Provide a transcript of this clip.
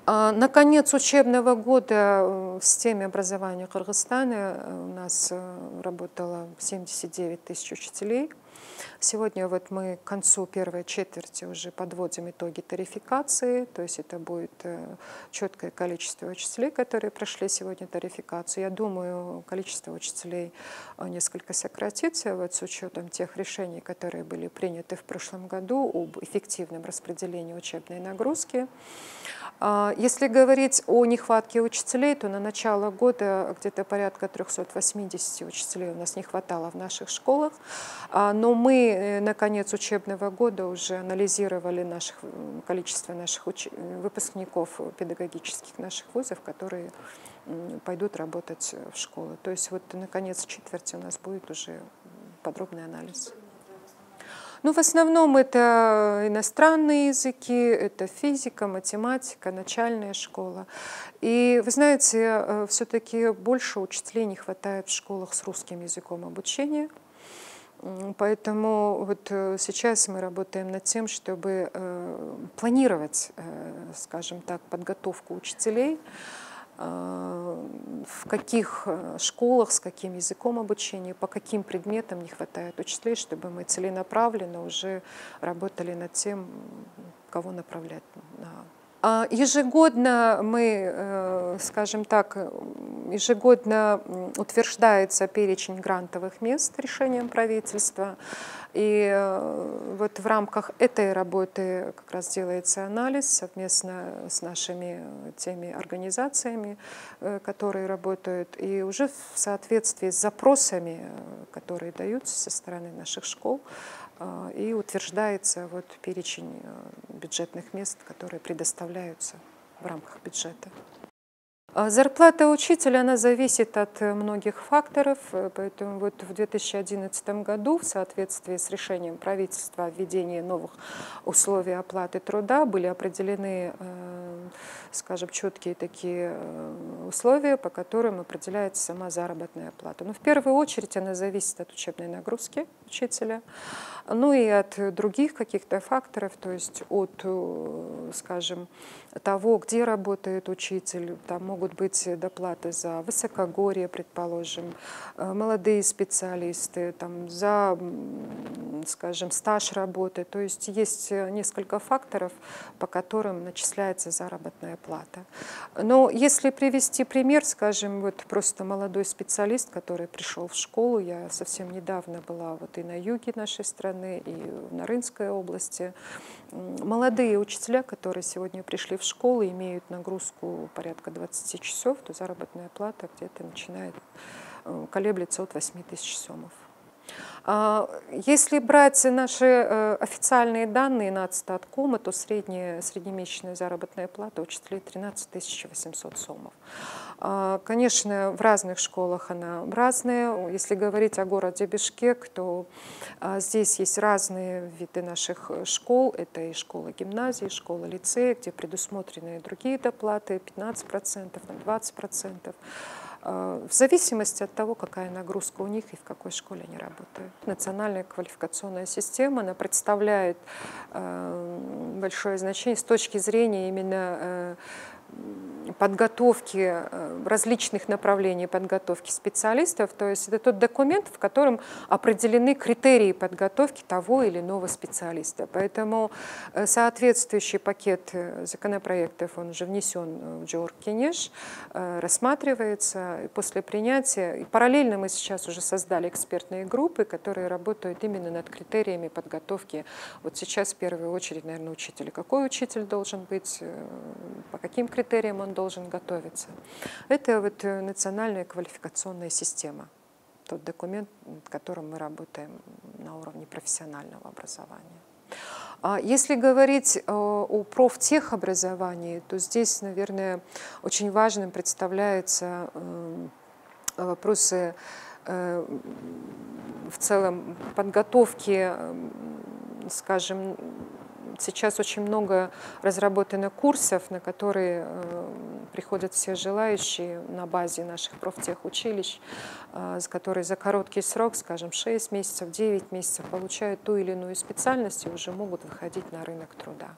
На конец учебного года в системе образования Кыргызстана у нас работало 79 тысяч учителей. Сегодня вот мы к концу первой четверти уже подводим итоги тарификации, то есть это будет четкое количество учителей, которые прошли сегодня тарификацию. Я думаю, количество учителей несколько сократится вот с учетом тех решений, которые были приняты в прошлом году об эффективном распределении учебной нагрузки. Если говорить о нехватке учителей, то на начало года где-то порядка 380 учителей у нас не хватало в наших школах. Но мы на конец учебного года уже анализировали количество наших выпускников педагогических наших вузов, которые пойдут работать в школы. То есть вот на конец четверти у нас будет уже подробный анализ. Ну, в основном это иностранные языки, это физика, математика, начальная школа. И вы знаете, все-таки больше учителей не хватает в школах с русским языком обучения. Поэтому вот сейчас мы работаем над тем, чтобы планировать, скажем так, подготовку учителей, в каких школах, с каким языком обучения, по каким предметам не хватает учителей, чтобы мы целенаправленно уже работали над тем, кого направлять. Ежегодно мы, скажем так, ежегодно утверждается перечень грантовых мест решением правительства. И вот в рамках этой работы как раз делается анализ совместно с нашими теми организациями, которые работают. И уже в соответствии с запросами, которые даются со стороны наших школ, и утверждается вот перечень бюджетных мест, которые предоставляются в рамках бюджета. Зарплата учителя, она зависит от многих факторов, поэтому вот в 2011 году в соответствии с решением правительства о введении новых условий оплаты труда были определены, скажем, четкие такие условия, по которым определяется сама заработная плата. Но в первую очередь она зависит от учебной нагрузки учителя, ну и от других каких-то факторов, то есть от, скажем, того, где работает учитель, там могут быть доплаты за высокогорье, предположим, молодые специалисты, там, за, скажем, стаж работы. То есть есть несколько факторов, по которым начисляется заработная плата. Но если привести пример, скажем, вот просто молодой специалист, который пришел в школу, я совсем недавно была вот и на юге нашей страны, и в Нарынской области. Молодые учителя, которые сегодня пришли в школу, имеют нагрузку порядка 20 часов, то заработная плата где-то колеблется от 8 тысяч сомов. Если брать наши официальные данные Нацстаткома, то среднемесячная заработная плата учителей 13 800 сомов. Конечно, в разных школах она разная. Если говорить о городе Бишкек, то здесь есть разные виды наших школ. Это и школа-гимназии, школа-лицея, где предусмотрены другие доплаты, 15%, 20%. В зависимости от того, какая нагрузка у них и в какой школе они работают. Национальная квалификационная система, она представляет большое значение с точки зрения именно подготовки различных направлений подготовки специалистов. То есть это тот документ, в котором определены критерии подготовки того или иного специалиста. Поэтому соответствующий пакет законопроектов, он уже внесен в Джоркинеш, рассматривается. И после принятия, и параллельно мы сейчас уже создали экспертные группы, которые работают именно над критериями подготовки. Вот сейчас в первую очередь, наверное, учитель. Какой учитель должен быть, по каким критериям он должен готовиться. Это вот национальная квалификационная система, тот документ, над которым мы работаем на уровне профессионального образования. Если говорить о профтехобразовании, то здесь, наверное, очень важным представляются вопросы в целом подготовки, скажем, сейчас очень много разработано курсов, на которые приходят все желающие на базе наших профтехучилищ, которые за короткий срок, скажем, 6 месяцев, 9 месяцев, получают ту или иную специальность и уже могут выходить на рынок труда.